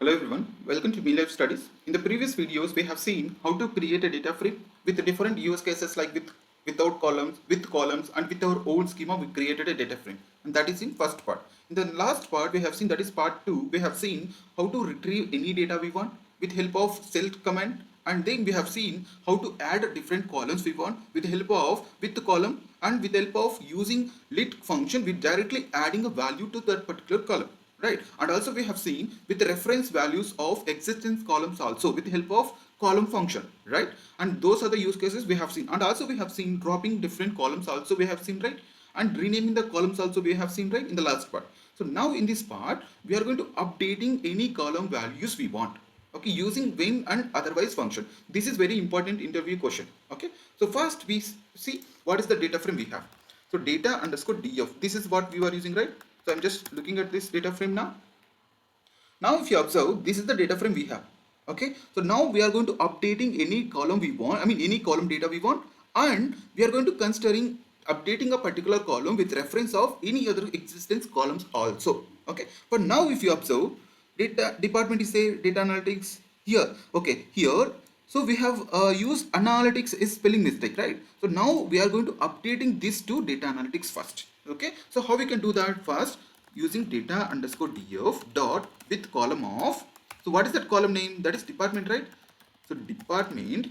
Hello everyone, welcome to MeanLifeStudies. In the previous videos, we have seen how to create a data frame with different use cases like without columns, with columns, and with our own schema we created a data frame. And that is in first part. In the last part, we have seen, that is part 2, we have seen how to retrieve any data we want with help of select command, and then we have seen how to add different columns we want with help of with column, and with help of using lit function with directly adding a value to that particular column. Right, and also we have seen with the reference values of existence columns also with the help of column function, right? And those are the use cases we have seen. And also we have seen dropping different columns also we have seen, right? And renaming the columns also we have seen, right, in the last part. So now in this part we are going to updating any column values we want, okay, using when and otherwise function. This is very important interview question. Okay, so first we see what is the data frame we have. So data underscore df, this is what we were using, right? So I'm just looking at this data frame now. Now if you observe, this is the data frame we have. Okay, so now we are going to updating any column we want, any column data we want, and we are going to considering updating a particular column with reference of any other existence columns also. Okay, but now if you observe, data department is there, data analytics here. Okay, here, so we have used analytics is spelling mistake, right? So now we are going to updating this to data analytics first. Okay, so how we can do that? First, using data underscore df dot with column of, so what is that column name? That is department, right? So department.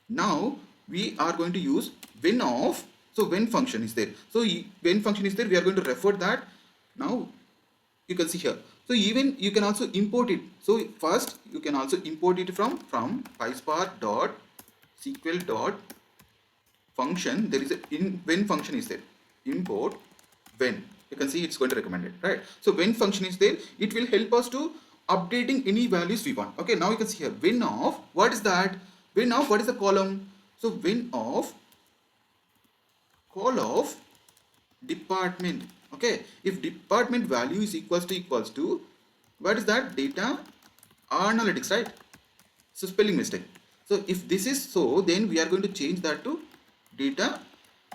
Now we are going to use when of, so when function is there. So when function is there, we are going to refer that. Now you can see here. So even you can also import it. So first you can also import it from PySpark dot SQL dot function. There is a when function is there. Import when. You can see it's going to recommend it, right? So when function is there, it will help us to updating any values we want. Okay, now you can see here when of, what is that? When of, what is the column? So when of call of department. Okay, if department value is equals to what is that? Data analytics, right? So spelling mistake. So if this is so, then we are going to change that to data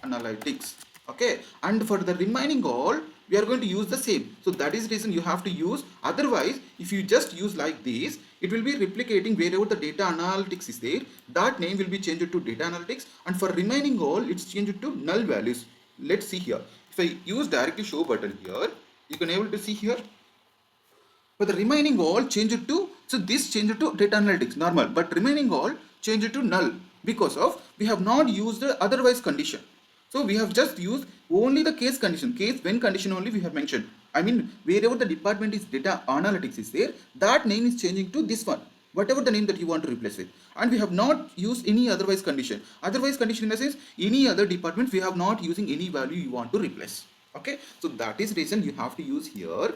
analytics. Okay, and for the remaining all we are going to use the same. So that is the reason you have to use, otherwise if you just use like this, it will be replicating wherever the data analytics is there, that name will be changed to data analytics, and for remaining all it's changed to null values. Let's see here. If I use directly show button here, you can able to see here. But the remaining all change it to, so this change it to data analytics normal, but remaining all change it to null because of we have not used the otherwise condition. So we have just used only the case condition, case when condition only we have mentioned. Wherever the department is data analytics is there, that name is changing to this one, whatever the name that you want to replace with. And we have not used any otherwise condition. Otherwise condition in the sense, any other department we have not using any value you want to replace. Okay, so that is reason you have to use here.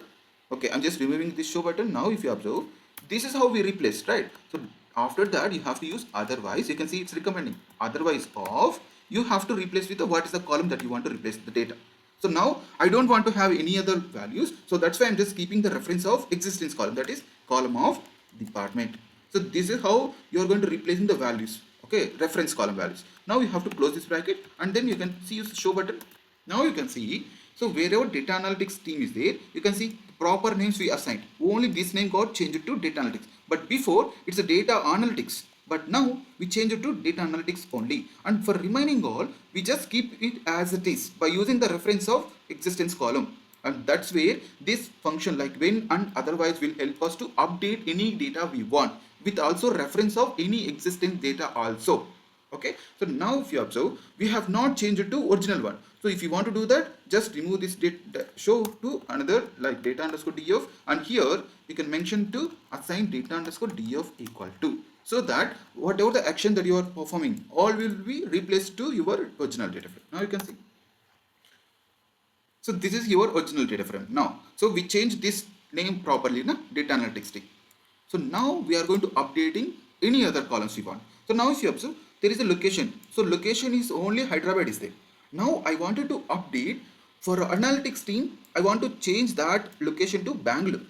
Okay, I'm just removing this show button. Now if you observe, this is how we replaced, right? So after that you have to use otherwise. You can see it's recommending otherwise of, you have to replace with the what is the column that you want to replace the data. So now I don't want to have any other values, so that's why I'm just keeping the reference of existence column, that is column of department. So this is how you are going to replacing the values. Okay, reference column values. Now you have to close this bracket, and then you can see use the show button. Now you can see, so wherever data analytics team is there, you can see proper names we assigned. Only this name got changed to data analytics, but before it's a data analytics. But now we change it to data analytics only, and for remaining all we just keep it as it is by using the reference of existence column, and that's where this function like when and otherwise will help us to update any data we want with also reference of any existing data also. Okay, so now if you observe, we have not changed it to original one. So if you want to do that, just remove this data, show to another like data underscore df, and here you can mention to assign data underscore df equal to, so that whatever the action that you are performing, all will be replaced to your original data frame. Now you can see. So this is your original data frame now. So we change this name properly, na data analytics team. So now we are going to updating any other columns we want. So now if you observe, there is a location. So location is only Hyderabad is there. Now I wanted to update for analytics team. I want to change that location to Bangalore,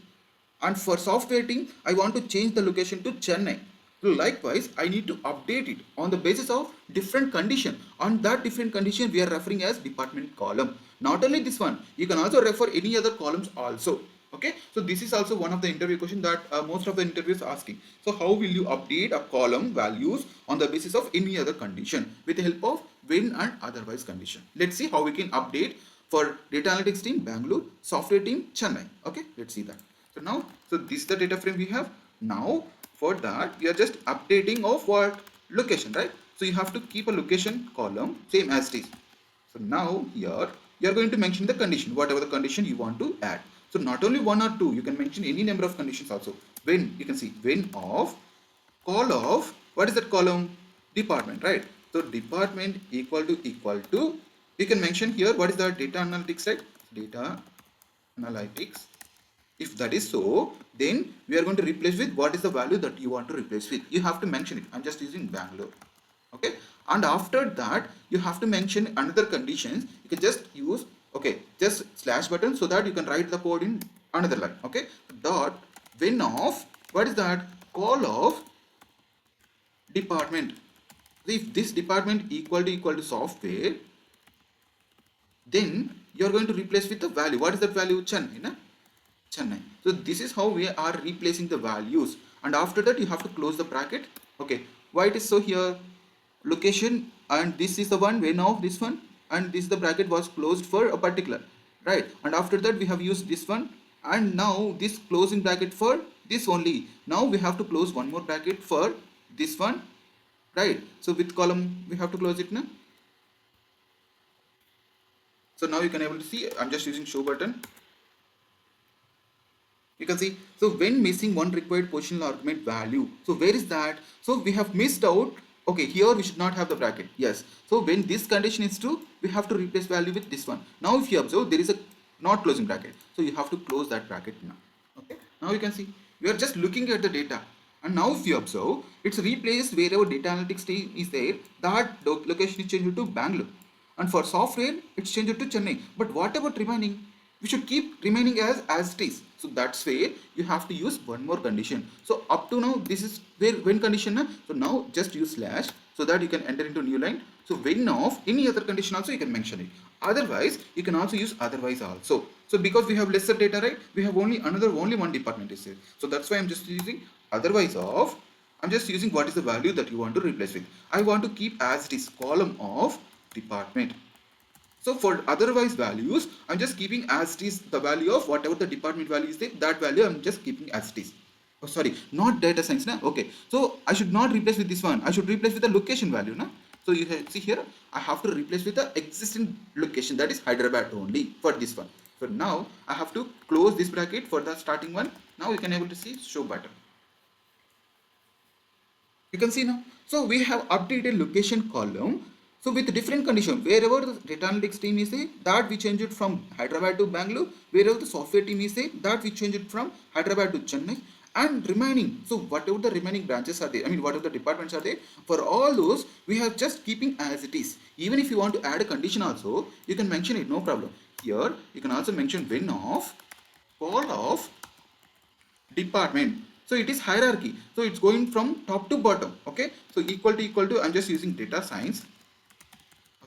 and for software team I want to change the location to Chennai. So likewise, I need to update it on the basis of different condition. On that different condition, we are referring as department column. Not only this one, you can also refer any other columns also. Okay, so this is also one of the interview question that most of the interviews are asking. So how will you update a column values on the basis of any other condition with the help of when and otherwise condition? Let's see how we can update for data analytics team Bangalore, software team Chennai. Okay, let's see that. So now, so this is the data frame we have. Now for that we are just updating of what location, right? So you have to keep a location column same as it is. So now here you are going to mention the condition, whatever the condition you want to add. So not only one or two, you can mention any number of conditions also. When, you can see when of call of, what is that column? Department, right? So department equal to, you can mention here what is the data analytics, right? Data analytics. If that is so, then we are going to replace with what is the value that you want to replace with. You have to mention it. I'm just using Bangalore. Okay, and after that you have to mention another conditions. You can just use, okay, just slash button so that you can write the code in another line. Okay, dot when of, what is that? Call of department. If this department equal to software, then you are going to replace with the value. What is that value? Chennai, na? Chennai. So this is how we are replacing the values, and after that you have to close the bracket. Okay, why it is so here? Location, and this is the one when of this one, and this the bracket was closed for a particular, right? And after that we have used this one, and now this closing bracket for this only. Now we have to close one more bracket for this one, right? So with column we have to close it now. So now you can able to see I'm just using show button. You can see, so when missing one required positional argument value, so where is that? So we have missed out. Okay, here we should not have the bracket. Yes, so when this condition is true, we have to replace value with this one. Now if you observe, there is a not closing bracket, so you have to close that bracket now. Okay, now you can see we are just looking at the data, and now if you observe, it's replaced wherever data analytics team is there, that location is changed to Bangalore, and for software it's changed to Chennai. But what about remaining? We should keep remaining as it is. So that's where you have to use one more condition. So up to now this is where when condition na? So now just use slash so that you can enter into new line. So when of any other condition also you can mention it. Otherwise you can also use otherwise also. So because we have lesser data, right, we have only one department is there. So that's why I'm just using otherwise of, I'm just using what is the value that you want to replace with. I want to keep as it is column of department. So for otherwise values, I'm just keeping as it is the value of whatever the department value is there, that value I'm just keeping as it is. Oh, sorry, not data science, na? Okay. So I should not replace with this one. I should replace with the location value, na? So you see here, I have to replace with the existing location, that is Hyderabad only for this one. So now I have to close this bracket for the starting one. Now you can able to see show button. You can see now. So we have updated location column. So with different condition, wherever the data analytics team is there, that we change it from Hyderabad to Bangalore. Wherever the software team is there, that we change it from Hyderabad to Chennai. And remaining, so whatever the remaining branches are there, I mean whatever the departments are there, for all those we have just keeping as it is. Even if you want to add a condition also, you can mention it, no problem. Here you can also mention when of call of department. So it is hierarchy. So it's going from top to bottom. Okay. So equal to, I'm just using data science.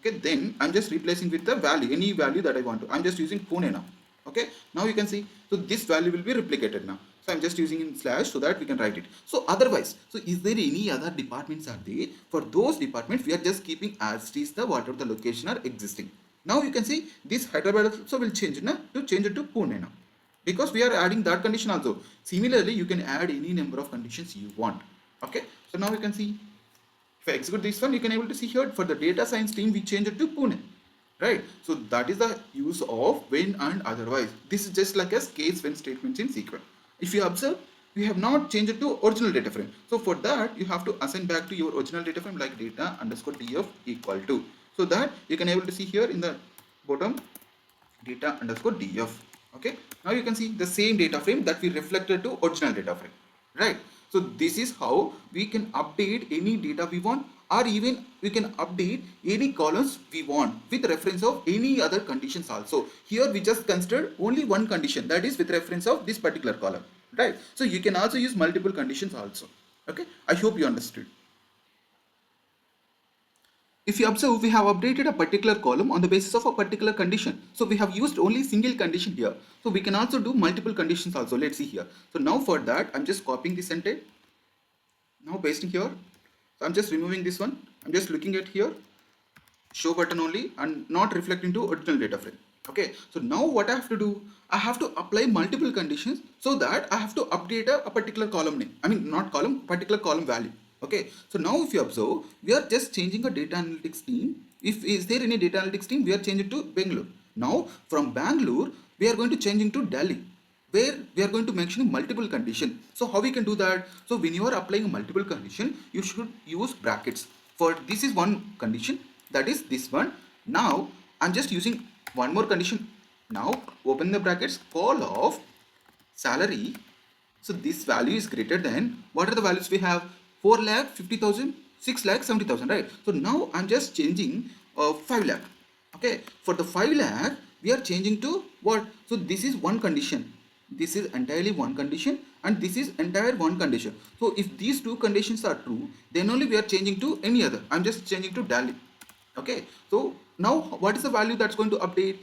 Okay, then I'm just replacing with the value, any value that I want to. I'm just using Pune now. Okay, now you can see, so this value will be replicated now. So I'm just using in slash so that we can write it. So otherwise, so is there any other departments are there? For those departments, we are just keeping as it is the whatever the location are existing. Now you can see this Hyderabad also will change now to change it to Pune now, because we are adding that condition also. Similarly, you can add any number of conditions you want. Okay, so now you can see. If I execute this one, you can able to see here for the data science team, we change it to Pune, right? So that is the use of when and otherwise. This is just like as case when statements in SQL. If you observe, we have not changed it to original data frame. So for that, you have to assign back to your original data frame like data underscore df equal to. So that you can able to see here in the bottom data underscore df. Okay. Now you can see the same data frame that we reflected to original data frame, right? So this is how we can update any data we want, or even we can update any columns we want with reference of any other conditions also. Here we just considered only one condition, that is with reference of this particular column, right? So you can also use multiple conditions also. Okay, I hope you understood. if you observe, we have updated a particular column on the basis of a particular condition. So we have used only single condition here. So we can also do multiple conditions also. Let's see here. So now for that, I'm just copying this sentence. Now pasting here. So I'm just removing this one. I'm just looking at here, show button only and not reflecting to original data frame. Okay, so now what I have to do, I have to apply multiple conditions so that I have to update a particular column name. I mean not column, particular column value. Okay, so now if you observe, we are just changing a data analytics team. If is there any data analytics team, we are changing to Bangalore. Now from Bangalore, we are going to change into Delhi, where we are going to mention multiple condition. So how we can do that? So when you are applying a multiple condition, you should use brackets. For this is one condition, that is this one. Now I'm just using one more condition. Now open the brackets, call of salary. So this value is greater than, what are the values we have? 4,50,000, 6,70,000, right? So now I'm just changing 5 lakh. Okay, for the 5 lakh we are changing to what? So this is one condition, this is entirely one condition, and this is entire one condition. So if these two conditions are true, then only we are changing to any other. I'm just changing to Delhi. Okay, so now what is the value that's going to update?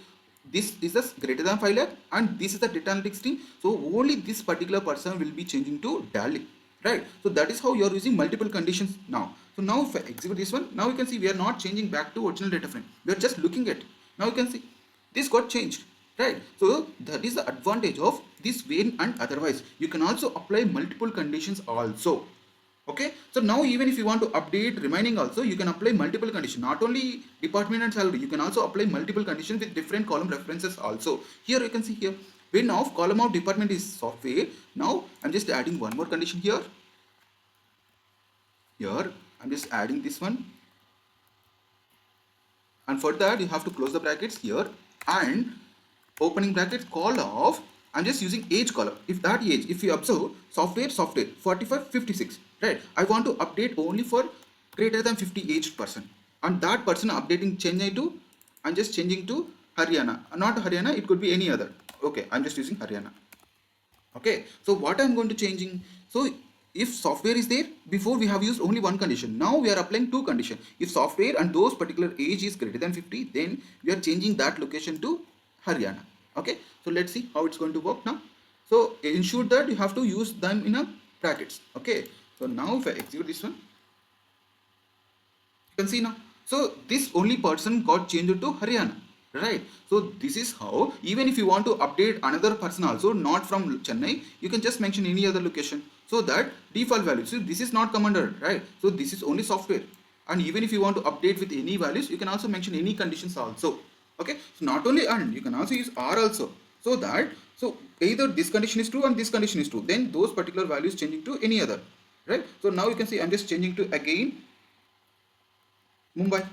This is a greater than 5 lakh and this is the data analytics team. So only this particular person will be changing to Delhi, right? So that is how you are using multiple conditions now. So now if I execute this one, now you can see we are not changing back to original data frame. We are just looking at, now you can see this got changed, right? So that is the advantage of this when and otherwise. You can also apply multiple conditions also. Okay, so now even if you want to update remaining also, you can apply multiple conditions, not only department and salary. You can also apply multiple conditions with different column references also. Here you can see here, when of column of department is software. Now I'm just adding one more condition here. Here I'm just adding this one, and for that you have to close the brackets here and opening brackets, call of, I'm just using age column. If that age, if you observe software 45, 56, right? I want to update only for greater than 50 aged person, and that person updating Chennai to, I'm just changing to Haryana, not Haryana, it could be any other. Okay, I'm just using Haryana. Okay, so what I'm going to changing, so if software is there, before we have used only one condition, now we are applying two conditions. If software and those particular age is greater than 50, then we are changing that location to Haryana. Okay, so let's see how it's going to work now. So ensure that you have to use them in a brackets. Okay, so now if I execute this one, you can see now, so this only person got changed to Haryana, right? So this is how, even if you want to update another person also not from Chennai, you can just mention any other location, so that default value, so this is not commanded, right? So this is only software, and even if you want to update with any values, you can also mention any conditions also. Okay, so not only and, you can also use or also, so that, so either this condition is true and this condition is true, then those particular values changing to any other, right? So now you can see I'm just changing to again Mumbai.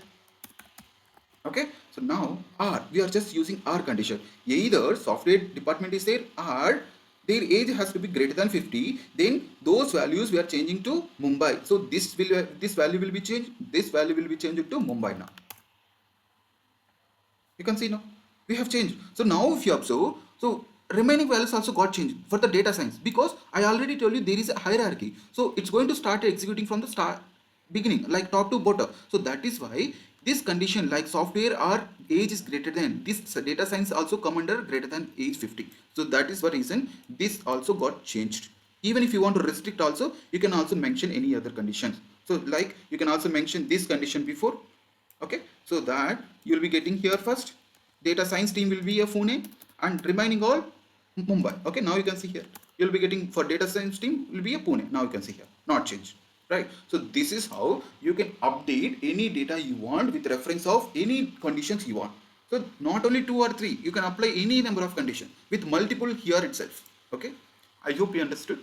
Okay, so now R, we are just using R condition. Either software department is there or their age has to be greater than 50, then those values we are changing to Mumbai. So this value will be changed, this value will be changed to Mumbai now. You can see now we have changed. So now if you observe, so remaining values also got changed for the data science, because I already told you there is a hierarchy. So it's going to start executing from the start beginning, like top to bottom. So that is why this condition like software or age is greater than, this data science also come under greater than age 50. So that is the reason this also got changed. Even if you want to restrict also, you can also mention any other conditions. So like you can also mention this condition before. Okay, so that you will be getting here first data science team will be a Pune and remaining all Mumbai. Okay, now you can see here you will be getting for data science team will be a Pune. Now you can see here not changed, right? So this is how you can update any data you want with reference of any conditions you want. So not only 2 or 3, you can apply any number of conditions with multiple here itself. Okay, I hope you understood.